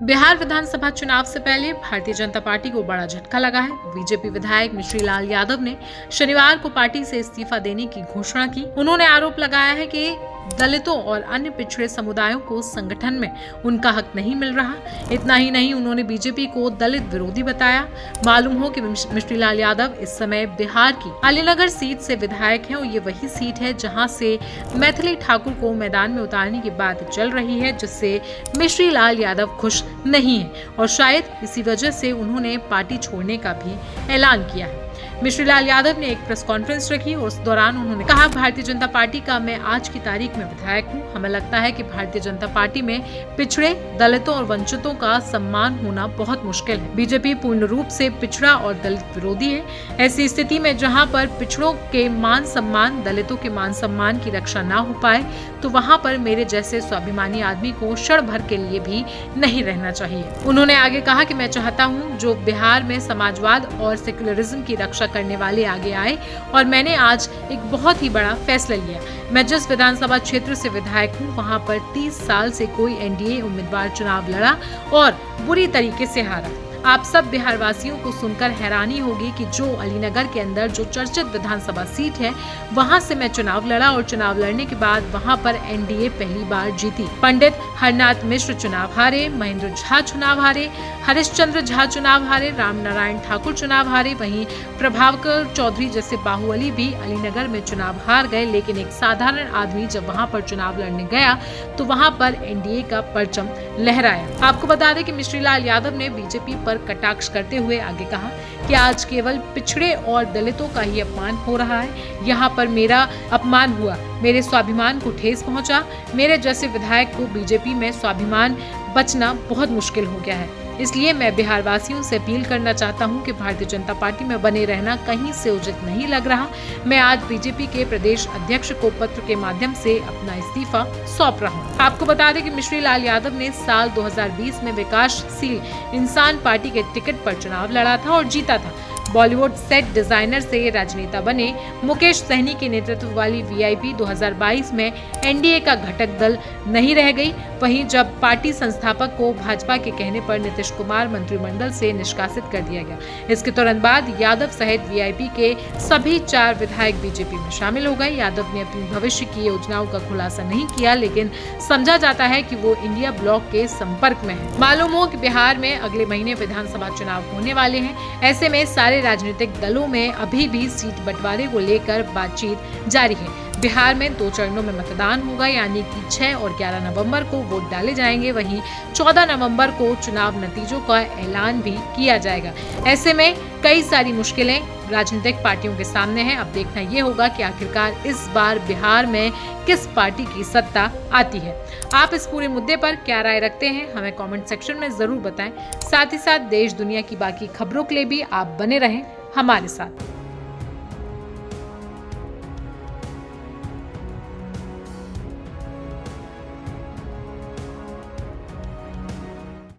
बिहार विधानसभा चुनाव से पहले भारतीय जनता पार्टी को बड़ा झटका लगा है। बीजेपी विधायक मिश्री लाल यादव ने शनिवार को पार्टी से इस्तीफा देने की घोषणा की। उन्होंने आरोप लगाया है कि दलितों और अन्य पिछड़े समुदायों को संगठन में उनका हक नहीं मिल रहा। इतना ही नहीं, उन्होंने बीजेपी को दलित विरोधी बताया। मालूम हो कि मिश्री लाल यादव इस समय बिहार की अलीनगर सीट से विधायक हैं और ये वही सीट है जहां से मैथिली ठाकुर को मैदान में उतारने की बात चल रही है, जिससे मिश्री लाल यादव खुश नहीं है और शायद इसी वजह से उन्होंने पार्टी छोड़ने का भी ऐलान किया है। मिश्री लाल यादव ने एक प्रेस कॉन्फ्रेंस रखी और उस दौरान उन्होंने कहा, भारतीय जनता पार्टी का मैं आज की तारीख में विधायक हूँ। हमें लगता है कि भारतीय जनता पार्टी में पिछड़े, दलितों और वंचितों का सम्मान होना बहुत मुश्किल है। बीजेपी पूर्ण रूप से पिछड़ा और दलित विरोधी है। ऐसी स्थिति में जहाँ पर पिछड़ों के मान सम्मान, दलितों के मान सम्मान की रक्षा न हो पाए, तो वहाँ पर मेरे जैसे स्वाभिमानी आदमी को क्षण भर के लिए भी नहीं रहना चाहिए। उन्होंने आगे कहा कि मैं चाहता हूँ जो बिहार में समाजवाद और सेक्युलरिज्म की रक्षा करने वाले आगे आए और मैंने आज एक बहुत ही बड़ा फैसला लिया। मैं जिस विधानसभा क्षेत्र से विधायक हूँ वहाँ पर 30 साल से कोई एनडीए उम्मीदवार चुनाव लड़ा और बुरी तरीके से हारा। आप सब बिहार वासियों को सुनकर हैरानी होगी कि जो अलीनगर के अंदर जो चर्चित विधानसभा सीट है, वहां से मैं चुनाव लड़ा और चुनाव लड़ने के बाद वहां पर एनडीए पहली बार जीती। पंडित हरनाथ मिश्र चुनाव हारे, महेंद्र झा चुनाव हारे, हरिश्चंद्र झा चुनाव हारे, राम नारायण ठाकुर चुनाव हारे। वहीं प्रभाकर चौधरी जैसे बाहुबली भी अलीनगर में चुनाव हार गए। लेकिन एक साधारण आदमी जब वहां पर चुनाव लड़ने गया तो वहां पर एनडीए का परचम लहराया। आपको बता दें कि मिश्री लाल यादव ने बीजेपी पर कटाक्ष करते हुए आगे कहा कि आज केवल पिछड़े और दलितों का ही अपमान हो रहा है। यहाँ पर मेरा अपमान हुआ, मेरे स्वाभिमान को ठेस पहुंचा। मेरे जैसे विधायक को बीजेपी में स्वाभिमान बचना बहुत मुश्किल हो गया है। इसलिए मैं बिहार वासियों से अपील करना चाहता हूं कि भारतीय जनता पार्टी में बने रहना कहीं से उचित नहीं लग रहा। मैं आज बीजेपी के प्रदेश अध्यक्ष को पत्र के माध्यम से अपना इस्तीफा सौंप रहा हूं। आपको बता दें कि मिश्री लाल यादव ने साल 2020 में विकासशील इंसान पार्टी के टिकट पर चुनाव लड़ा था और जीता था। बॉलीवुड सेट डिजाइनर से राजनेता बने मुकेश सहनी के नेतृत्व वाली वीआईपी 2022 में एनडीए का घटक दल नहीं रह गई। वहीं जब पार्टी संस्थापक को भाजपा के कहने पर नीतीश कुमार मंत्रिमंडल से निष्कासित कर दिया गया। इसके तुरंत बाद यादव सहित वीआईपी के सभी 4 विधायक बीजेपी में शामिल हो गए। यादव ने अपनी भविष्य की योजनाओं का खुलासा नहीं किया, लेकिन समझा जाता है कि वो इंडिया ब्लॉक के संपर्क में है। मालूम हो कि बिहार में अगले महीने विधानसभा चुनाव होने वाले हैं। ऐसे में सारे राजनीतिक दलों में अभी भी सीट बंटवारे को लेकर बातचीत जारी है। बिहार में 2 चरणों में मतदान होगा, यानी कि 6 और 11 नवंबर को वोट डाले जाएंगे। वहीं 14 नवंबर को चुनाव नतीजों का ऐलान भी किया जाएगा। ऐसे में कई सारी मुश्किलें राजनीतिक पार्टियों के सामने हैं। अब देखना ये होगा कि आखिरकार इस बार बिहार में किस पार्टी की सत्ता आती है। आप इस पूरे मुद्दे पर क्या राय रखते हैं, हमें कमेंट सेक्शन में जरूर बताएं। साथ ही साथ देश दुनिया की बाकी खबरों के लिए भी आप बने रहें हमारे साथ।